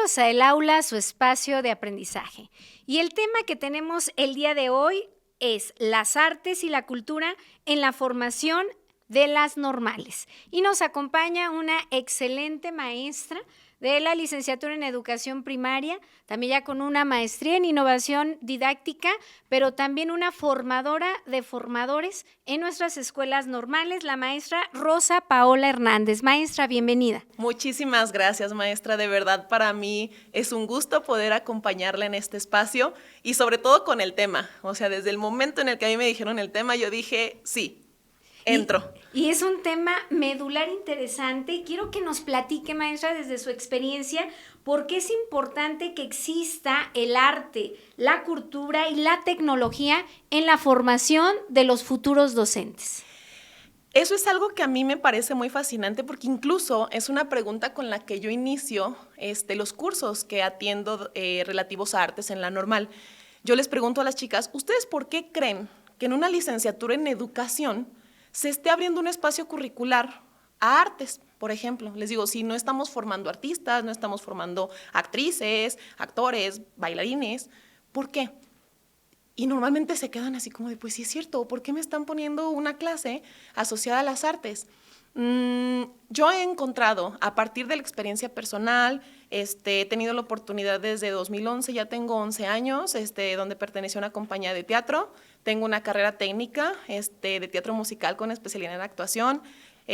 Bienvenidos a El Aula, su espacio de aprendizaje. Y el tema que tenemos el día de hoy es las artes y la cultura en la formación de las normales. Y nos acompaña una excelente maestra de la licenciatura en educación primaria, también ya con una maestría en innovación didáctica, pero también una formadora de formadores en nuestras escuelas normales, la maestra Rosa Paola Hernández. Maestra, bienvenida. Muchísimas gracias, maestra. De verdad, para mí es un gusto poder acompañarla en este espacio y sobre todo con el tema. O sea, desde el momento en el que a mí me dijeron el tema, yo dije, sí, entro. Y es un tema medular interesante. Quiero que nos platique, maestra, desde su experiencia, por qué es importante que exista el arte, la cultura y la tecnología en la formación de los futuros docentes. Eso es algo que a mí me parece muy fascinante porque incluso es una pregunta con la que yo inicio los cursos que atiendo relativos a artes en la normal. Yo les pregunto a las chicas, ¿ustedes por qué creen que en una licenciatura en educación se esté abriendo un espacio curricular a artes, por ejemplo? Les digo, si no estamos formando artistas, no estamos formando actrices, actores, bailarines, ¿por qué? Y normalmente se quedan así como de, pues sí es cierto, ¿por qué me están poniendo una clase asociada a las artes? Yo he encontrado, a partir de la experiencia personal, he tenido la oportunidad desde 2011, ya tengo 11 años, donde pertenecí a una compañía de teatro, tengo una carrera técnica de teatro musical con especialidad en actuación,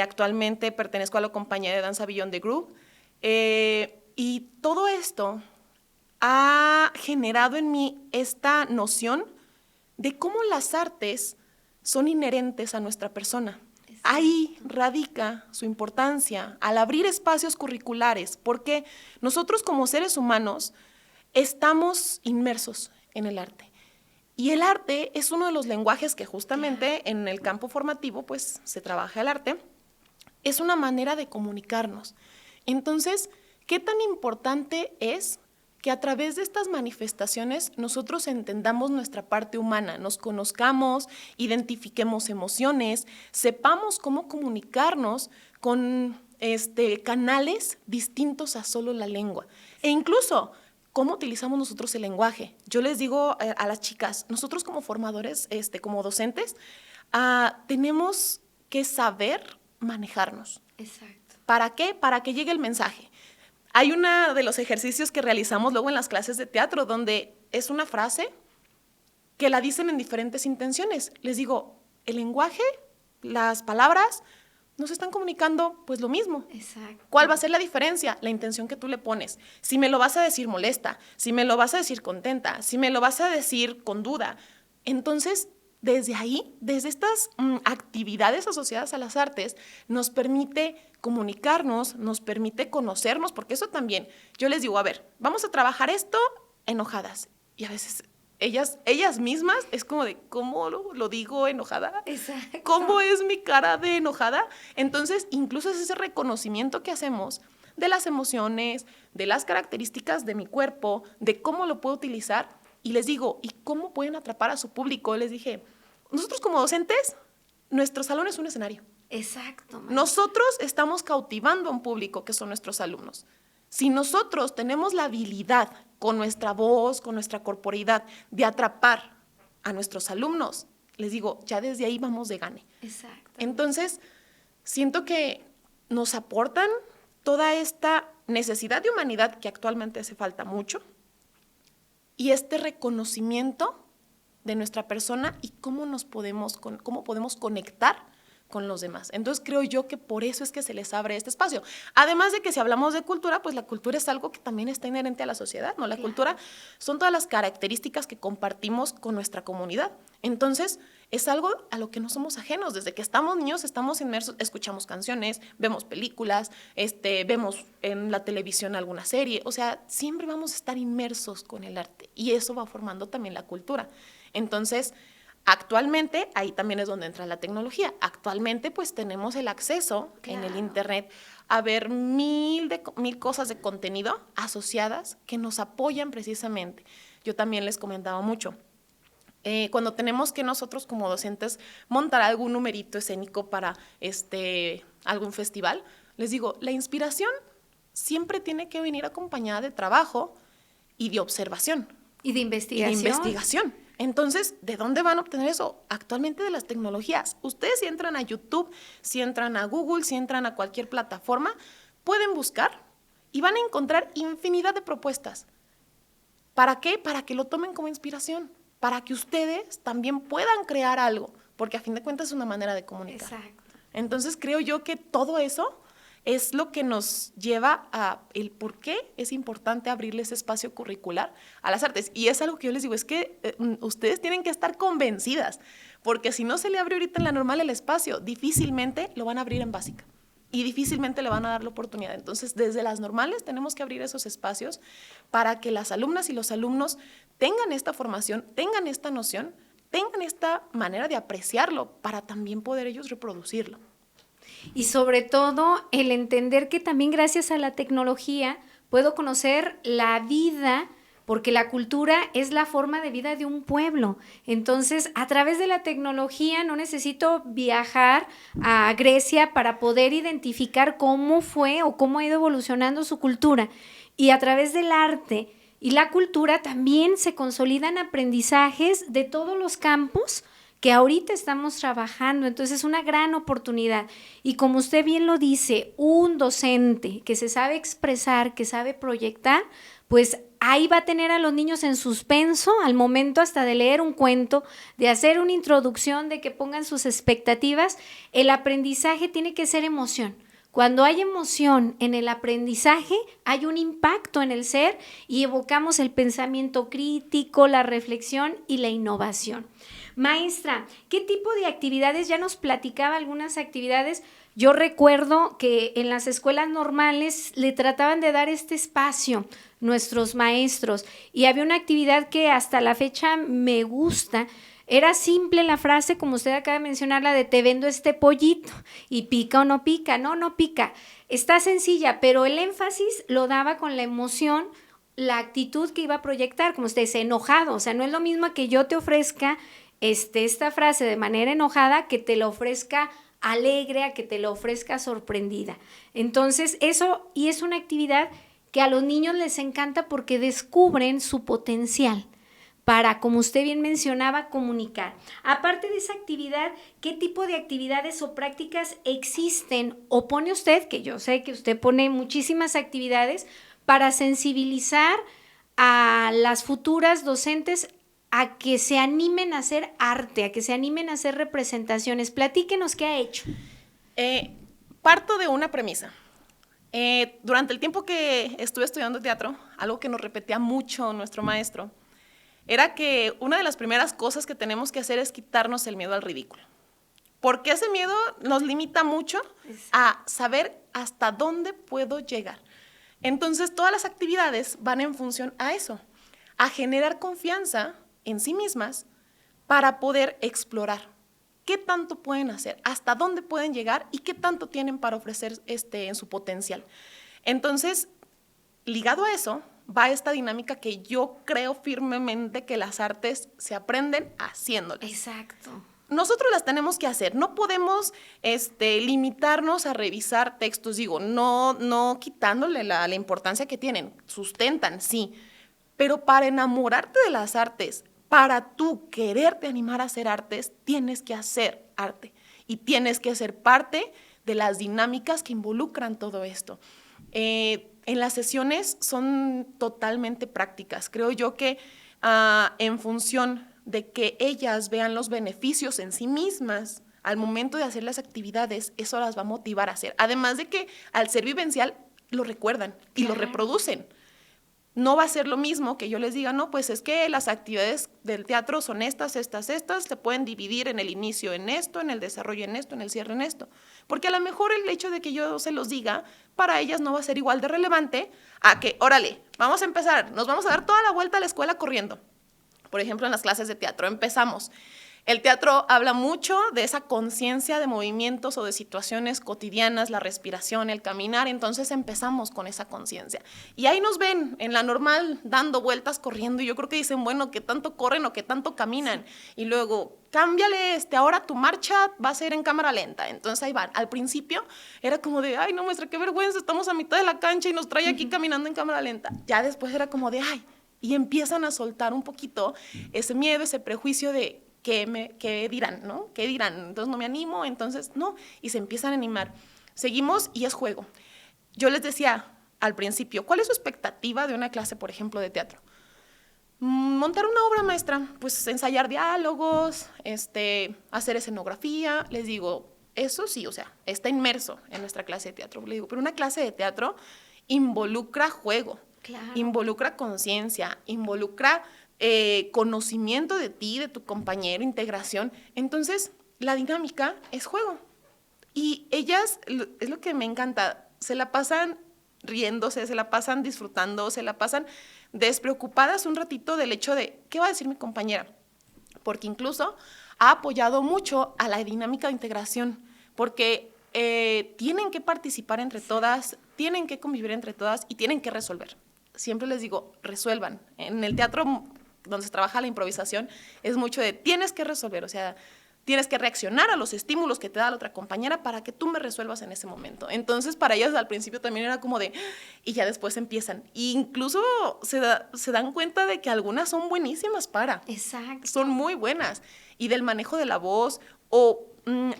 actualmente pertenezco a la compañía de danza Beyond the Group, y todo esto ha generado en mí esta noción de cómo las artes son inherentes a nuestra persona. Ahí radica su importancia al abrir espacios curriculares, porque nosotros como seres humanos estamos inmersos en el arte. Y el arte es uno de los lenguajes que justamente en el campo formativo pues se trabaja el arte. Es una manera de comunicarnos. Entonces, ¿qué tan importante es que a través de estas manifestaciones nosotros entendamos nuestra parte humana, nos conozcamos, identifiquemos emociones, sepamos cómo comunicarnos con canales distintos a solo la lengua? E incluso, ¿cómo utilizamos nosotros el lenguaje? Yo les digo a las chicas, nosotros como formadores, como docentes, tenemos que saber manejarnos. Exacto. ¿Para qué? Para que llegue el mensaje. Hay uno de los ejercicios que realizamos luego en las clases de teatro donde es una frase que la dicen en diferentes intenciones. Les digo, el lenguaje, las palabras nos están comunicando pues lo mismo. Exacto. ¿Cuál va a ser la diferencia? La intención que tú le pones. Si me lo vas a decir molesta, si me lo vas a decir contenta, si me lo vas a decir con duda. Entonces, desde ahí, desde estas actividades asociadas a las artes, nos permite comunicarnos, nos permite conocernos, porque eso también, yo les digo, a ver, vamos a trabajar esto enojadas. Y a veces ellas mismas es como de, ¿cómo lo digo enojada? Exacto. ¿Cómo es mi cara de enojada? Entonces, incluso es ese reconocimiento que hacemos de las emociones, de las características de mi cuerpo, de cómo lo puedo utilizar. Y les digo, ¿y cómo pueden atrapar a su público? Les dije, nosotros como docentes, nuestro salón es un escenario. Exacto. Nosotros estamos cautivando a un público que son nuestros alumnos. Si nosotros tenemos la habilidad con nuestra voz, con nuestra corporeidad, de atrapar a nuestros alumnos, les digo, ya desde ahí vamos de gane. Exacto. Entonces, siento que nos aportan toda esta necesidad de humanidad que actualmente hace falta mucho, y este reconocimiento de nuestra persona y cómo podemos conectar con los demás. Entonces creo yo que por eso es que se les abre este espacio. Además de que si hablamos de cultura, pues la cultura es algo que también está inherente a la sociedad, ¿no? La cultura son todas las características que compartimos con nuestra comunidad. Entonces es algo a lo que no somos ajenos. Desde que estamos niños estamos inmersos, escuchamos canciones, vemos películas, vemos en la televisión alguna serie. O sea, siempre vamos a estar inmersos con el arte y eso va formando también la cultura. Entonces, actualmente, ahí también es donde entra la tecnología. Actualmente, pues tenemos el acceso en el internet a ver mil cosas de contenido asociadas que nos apoyan precisamente. Yo también les comentaba mucho. Cuando tenemos que nosotros como docentes montar algún numerito escénico para algún festival, les digo, la inspiración siempre tiene que venir acompañada de trabajo y de observación. Y de investigación. Entonces, ¿de dónde van a obtener eso? Actualmente de las tecnologías. Ustedes si entran a YouTube, si entran a Google, si entran a cualquier plataforma, pueden buscar y van a encontrar infinidad de propuestas. ¿Para qué? Para que lo tomen como inspiración, para que ustedes también puedan crear algo, porque a fin de cuentas es una manera de comunicar. Exacto. Entonces creo yo que todo eso es lo que nos lleva a el por qué es importante abrirle ese espacio curricular a las artes. Y es algo que yo les digo, es que ustedes tienen que estar convencidas, porque si no se le abre ahorita en la normal el espacio, difícilmente lo van a abrir en básica y difícilmente le van a dar la oportunidad. Entonces, desde las normales tenemos que abrir esos espacios para que las alumnas y los alumnos tengan esta formación, tengan esta noción, tengan esta manera de apreciarlo para también poder ellos reproducirlo. Y sobre todo el entender que también gracias a la tecnología puedo conocer la vida, porque la cultura es la forma de vida de un pueblo. Entonces, a través de la tecnología no necesito viajar a Grecia para poder identificar cómo fue o cómo ha ido evolucionando su cultura. Y a través del arte y la cultura también se consolidan aprendizajes de todos los campos que ahorita estamos trabajando. Entonces es una gran oportunidad. Y como usted bien lo dice, un docente que se sabe expresar, que sabe proyectar, pues ahí va a tener a los niños en suspenso al momento hasta de leer un cuento, de hacer una introducción, de que pongan sus expectativas. El aprendizaje tiene que ser emoción. Cuando hay emoción en el aprendizaje, hay un impacto en el ser y evocamos el pensamiento crítico, la reflexión y la innovación. Maestra, ¿qué tipo de actividades? Ya nos platicaba algunas actividades. Yo recuerdo que en las escuelas normales le trataban de dar este espacio nuestros maestros y había una actividad que hasta la fecha me gusta. Era simple la frase, como usted acaba de mencionar, la de te vendo este pollito y pica o no pica. No, no pica. Está sencilla, pero el énfasis lo daba con la emoción, la actitud que iba a proyectar, como usted dice, enojado. O sea, no es lo mismo que yo te ofrezca esta frase de manera enojada que te lo ofrezca alegre, a que te lo ofrezca sorprendida. Entonces, eso, y es una actividad que a los niños les encanta porque descubren su potencial para, como usted bien mencionaba, comunicar. Aparte de esa actividad, ¿qué tipo de actividades o prácticas existen o pone usted, que yo sé que usted pone muchísimas actividades para sensibilizar a las futuras docentes a que se animen a hacer arte, a que se animen a hacer representaciones? Platíquenos qué ha hecho. Parto de una premisa. Durante el tiempo que estuve estudiando teatro, algo que nos repetía mucho nuestro maestro, era que una de las primeras cosas que tenemos que hacer es quitarnos el miedo al ridículo. Porque ese miedo nos limita mucho a saber hasta dónde puedo llegar. Entonces, todas las actividades van en función a eso, a generar confianza en sí mismas para poder explorar qué tanto pueden hacer, hasta dónde pueden llegar y qué tanto tienen para ofrecer en su potencial. Entonces, ligado a eso, va esta dinámica que yo creo firmemente que las artes se aprenden haciéndolas. Exacto. Nosotros las tenemos que hacer, no podemos limitarnos a revisar textos, digo, no quitándole la importancia que tienen, sustentan, sí, pero para enamorarte de las artes, para tú quererte animar a hacer artes, tienes que hacer arte y tienes que ser parte de las dinámicas que involucran todo esto. En las sesiones son totalmente prácticas. Creo yo que en función de que ellas vean los beneficios en sí mismas al momento de hacer las actividades, eso las va a motivar a hacer. Además de que al ser vivencial lo recuerdan y lo reproducen. No va a ser lo mismo que yo les diga, no, pues es que las actividades del teatro son estas, se pueden dividir en el inicio en esto, en el desarrollo en esto, en el cierre en esto. Porque a lo mejor el hecho de que yo se los diga, para ellas no va a ser igual de relevante a que, órale, vamos a empezar, nos vamos a dar toda la vuelta a la escuela corriendo. Por ejemplo, en las clases de teatro empezamos. El teatro habla mucho de esa conciencia de movimientos o de situaciones cotidianas, la respiración, el caminar, entonces empezamos con esa conciencia. Y ahí nos ven en la normal dando vueltas, corriendo, y yo creo que dicen, bueno, ¿qué tanto corren o qué tanto caminan? Y luego, cámbiale, ahora tu marcha va a ser en cámara lenta. Entonces ahí van. Al principio era como de, ay, no, maestra, qué vergüenza, estamos a mitad de la cancha y nos trae aquí caminando en cámara lenta. Ya después era como de, ay, y empiezan a soltar un poquito ese miedo, ese prejuicio de qué dirán, ¿no? ¿Qué dirán? Entonces no me animo, entonces no, y se empiezan a animar. Seguimos y es juego. Yo les decía al principio, ¿cuál es su expectativa de una clase, por ejemplo, de teatro? Montar una obra maestra, pues ensayar diálogos, hacer escenografía. Les digo, eso sí, o sea, está inmerso en nuestra clase de teatro. Le digo, pero una clase de teatro involucra juego, Claro. involucra conciencia, involucra conocimiento de ti, de tu compañero, integración. Entonces, la dinámica es juego. Y ellas, es lo que me encanta, se la pasan riéndose, se la pasan disfrutando, se la pasan despreocupadas un ratito del hecho de, ¿qué va a decir mi compañera? Porque incluso ha apoyado mucho a la dinámica de integración, porque tienen que participar entre todas, tienen que convivir entre todas y tienen que resolver. Siempre les digo, resuelvan. En el teatro donde se trabaja la improvisación es mucho de tienes que resolver, o sea, tienes que reaccionar a los estímulos que te da la otra compañera para que tú me resuelvas en ese momento. Entonces, para ellas al principio también era como de, y ya después empiezan. E incluso se dan cuenta de que algunas son buenísimas para. Exacto. Son muy buenas. Y del manejo de la voz, o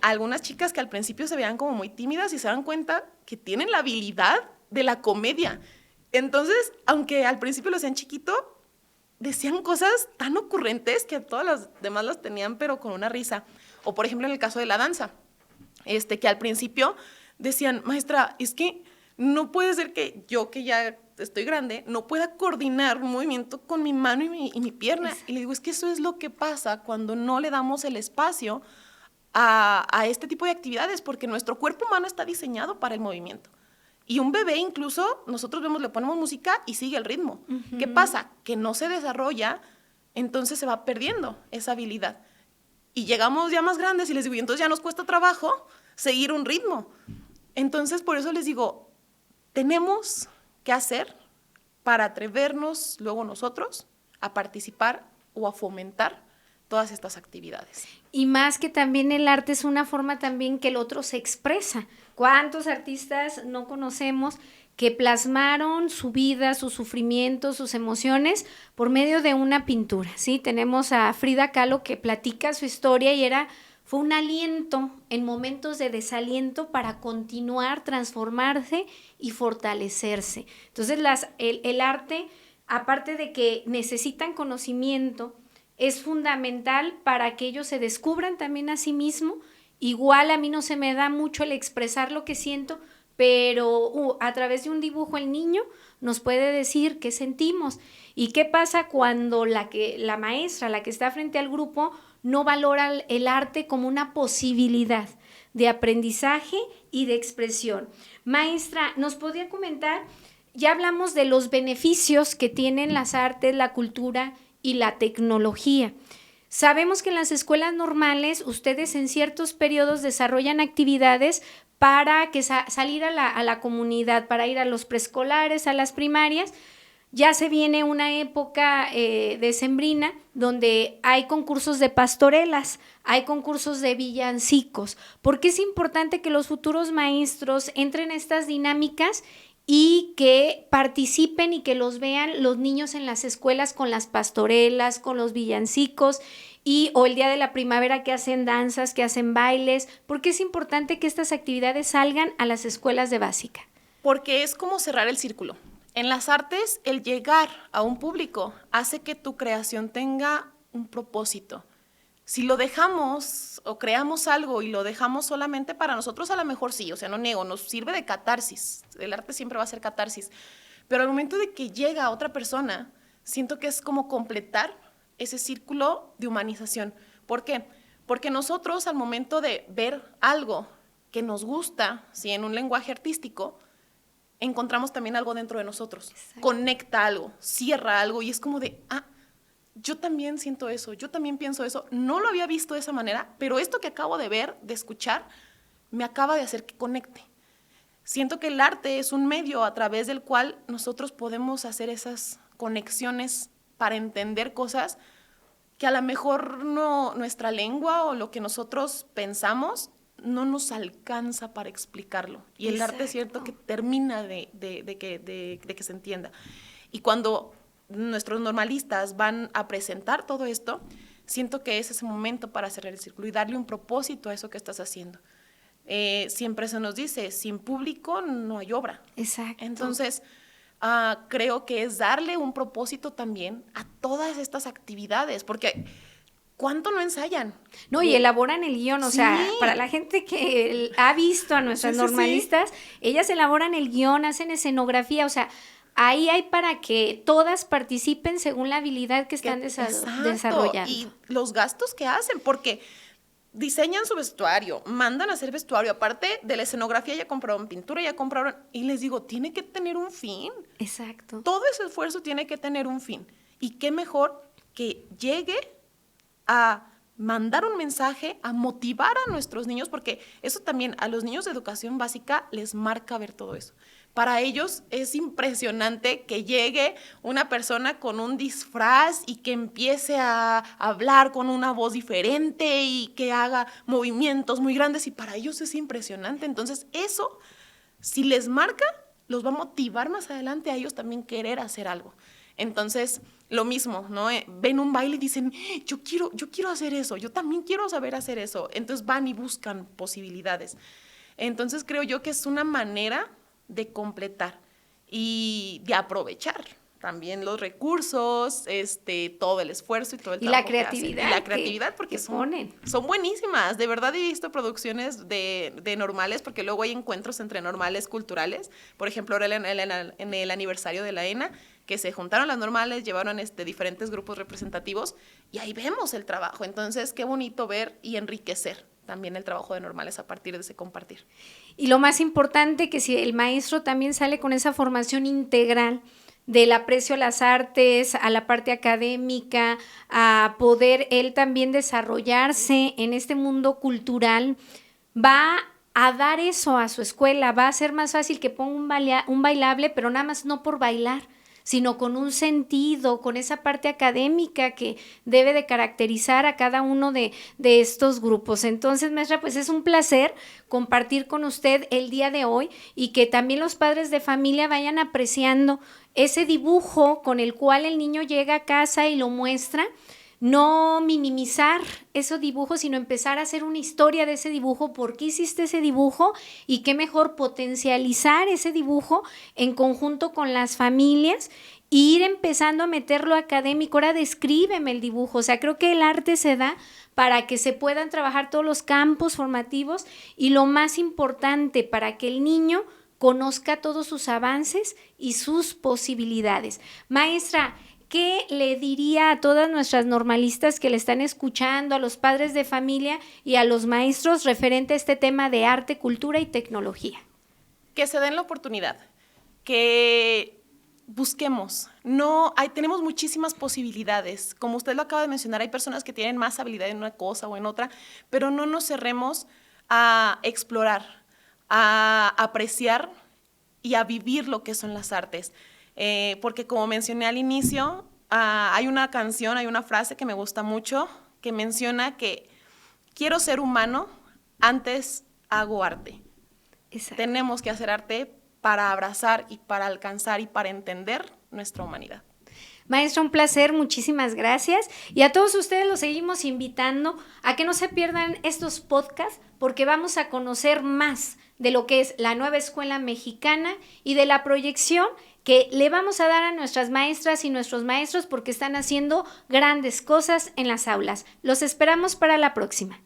algunas chicas que al principio se veían como muy tímidas y se dan cuenta que tienen la habilidad de la comedia. Entonces, aunque al principio lo hacían chiquito, decían cosas tan ocurrentes que todas las demás las tenían, pero con una risa. O, por ejemplo, en el caso de la danza, que al principio decían, maestra, es que no puede ser que yo, que ya estoy grande, no pueda coordinar un movimiento con mi mano y mi pierna. Y le digo, es que eso es lo que pasa cuando no le damos el espacio a este tipo de actividades, porque nuestro cuerpo humano está diseñado para el movimiento. Y un bebé incluso, nosotros le ponemos música y sigue el ritmo. Uh-huh. ¿Qué pasa? Que no se desarrolla, entonces se va perdiendo esa habilidad. Y llegamos ya más grandes y les digo, y entonces ya nos cuesta trabajo seguir un ritmo. Entonces, por eso les digo, tenemos que hacer para atrevernos luego nosotros a participar o a fomentar todas estas actividades. Y más que también el arte es una forma también que el otro se expresa. ¿Cuántos artistas no conocemos que plasmaron su vida, sus sufrimientos, sus emociones por medio de una pintura? ¿Sí? Tenemos a Frida Kahlo que platica su historia y fue un aliento en momentos de desaliento para continuar, transformarse y fortalecerse. Entonces el arte, aparte de que necesitan conocimiento, es fundamental para que ellos se descubran también a sí mismos. Igual a mí no se me da mucho el expresar lo que siento, pero a través de un dibujo el niño nos puede decir qué sentimos. ¿Y qué pasa cuando la maestra, la que está frente al grupo, no valora el arte como una posibilidad de aprendizaje y de expresión? Maestra, ¿nos podría comentar? Ya hablamos de los beneficios que tienen las artes, la cultura y la tecnología. Sabemos que en las escuelas normales ustedes en ciertos periodos desarrollan actividades para salir a la comunidad, para ir a los preescolares, a las primarias. Ya se viene una época decembrina donde hay concursos de pastorelas, hay concursos de villancicos, porque es importante que los futuros maestros entren en estas dinámicas y que participen y que los vean los niños en las escuelas con las pastorelas, con los villancicos o el día de la primavera que hacen danzas, que hacen bailes, porque es importante que estas actividades salgan a las escuelas de básica. Porque es como cerrar el círculo. En las artes, el llegar a un público hace que tu creación tenga un propósito. Si lo dejamos o creamos algo y lo dejamos solamente para nosotros, a lo mejor sí, o sea, no niego, nos sirve de catarsis. El arte siempre va a ser catarsis. Pero al momento de que llega a otra persona, siento que es como completar ese círculo de humanización. ¿Por qué? Porque nosotros al momento de ver algo que nos gusta, ¿sí? En un lenguaje artístico, encontramos también algo dentro de nosotros. Exacto. Conecta algo, cierra algo y es como de, yo también siento eso, yo también pienso eso, no lo había visto de esa manera, pero esto que acabo de ver, de escuchar, me acaba de hacer que conecte. Siento que el arte es un medio a través del cual nosotros podemos hacer esas conexiones para entender cosas que a lo mejor nuestra lengua o lo que nosotros pensamos no nos alcanza para explicarlo. Y el arte es cierto que termina de que se entienda. Y cuando nuestros normalistas van a presentar todo esto, siento que es ese momento para cerrar el círculo y darle un propósito a eso que estás haciendo. Siempre se nos dice, sin público no hay obra. Exacto. Entonces, creo que es darle un propósito también a todas estas actividades, porque ¿cuánto no ensayan? No, y elaboran el guión, o sea, para la gente que ha visto a nuestras normalistas, ellas elaboran el guión, hacen escenografía, o sea, ahí hay para que todas participen según la habilidad que están desarrollando. Y los gastos que hacen, porque diseñan su vestuario, mandan a hacer vestuario, aparte de la escenografía ya compraron pintura, ya compraron, y les digo, tiene que tener un fin. Exacto. Todo ese esfuerzo tiene que tener un fin. Y qué mejor que llegue a mandar un mensaje, a motivar a nuestros niños, porque eso también a los niños de educación básica les marca ver todo eso. Para ellos es impresionante que llegue una persona con un disfraz y que empiece a hablar con una voz diferente y que haga movimientos muy grandes, y para ellos es impresionante. Entonces eso, si les marca, los va a motivar más adelante a ellos también querer hacer algo. Entonces, lo mismo, ¿no? Ven un baile y dicen, yo quiero hacer eso, yo también quiero saber hacer eso. Entonces van y buscan posibilidades. Entonces creo yo que es una manera de completar y de aprovechar también los recursos, todo el esfuerzo y todo el trabajo que hacen. Y la creatividad, porque son buenísimas. De verdad he visto producciones de normales, porque luego hay encuentros entre normales culturales. Por ejemplo, ahora en el aniversario de la ENA, que se juntaron las normales, llevaron diferentes grupos representativos, y ahí vemos el trabajo. Entonces, qué bonito ver y enriquecer también el trabajo de normales a partir de ese compartir. Y lo más importante, que si el maestro también sale con esa formación integral del aprecio a las artes, a la parte académica, a poder él también desarrollarse en este mundo cultural, va a dar eso a su escuela, va a ser más fácil que ponga un bailable, pero nada más no por bailar, sino con un sentido, con esa parte académica que debe de caracterizar a cada uno de estos grupos. Entonces, maestra, pues es un placer compartir con usted el día de hoy, y que también los padres de familia vayan apreciando ese dibujo con el cual el niño llega a casa y lo muestra. No minimizar esos dibujos, sino empezar a hacer una historia de ese dibujo, por qué hiciste ese dibujo, y qué mejor potencializar ese dibujo en conjunto con las familias, e ir empezando a meterlo académico. Ahora descríbeme el dibujo. O sea, creo que el arte se da para que se puedan trabajar todos los campos formativos, y lo más importante, para que el niño conozca todos sus avances y sus posibilidades. Maestra, ¿qué le diría a todas nuestras normalistas que le están escuchando, a los padres de familia y a los maestros referente a este tema de arte, cultura y tecnología? Que se den la oportunidad, que busquemos. Tenemos muchísimas posibilidades. Como usted lo acaba de mencionar, hay personas que tienen más habilidad en una cosa o en otra, pero no nos cerremos a explorar, a apreciar y a vivir lo que son las artes. Porque como mencioné al inicio, hay una canción, hay una frase que me gusta mucho, que menciona que quiero ser humano, antes hago arte. Exacto. Tenemos que hacer arte para abrazar y para alcanzar y para entender nuestra humanidad. Maestra, un placer, muchísimas gracias. Y a todos ustedes los seguimos invitando a que no se pierdan estos podcasts, porque vamos a conocer más de lo que es la nueva escuela mexicana y de la proyección que le vamos a dar a nuestras maestras y nuestros maestros, porque están haciendo grandes cosas en las aulas. Los esperamos para la próxima.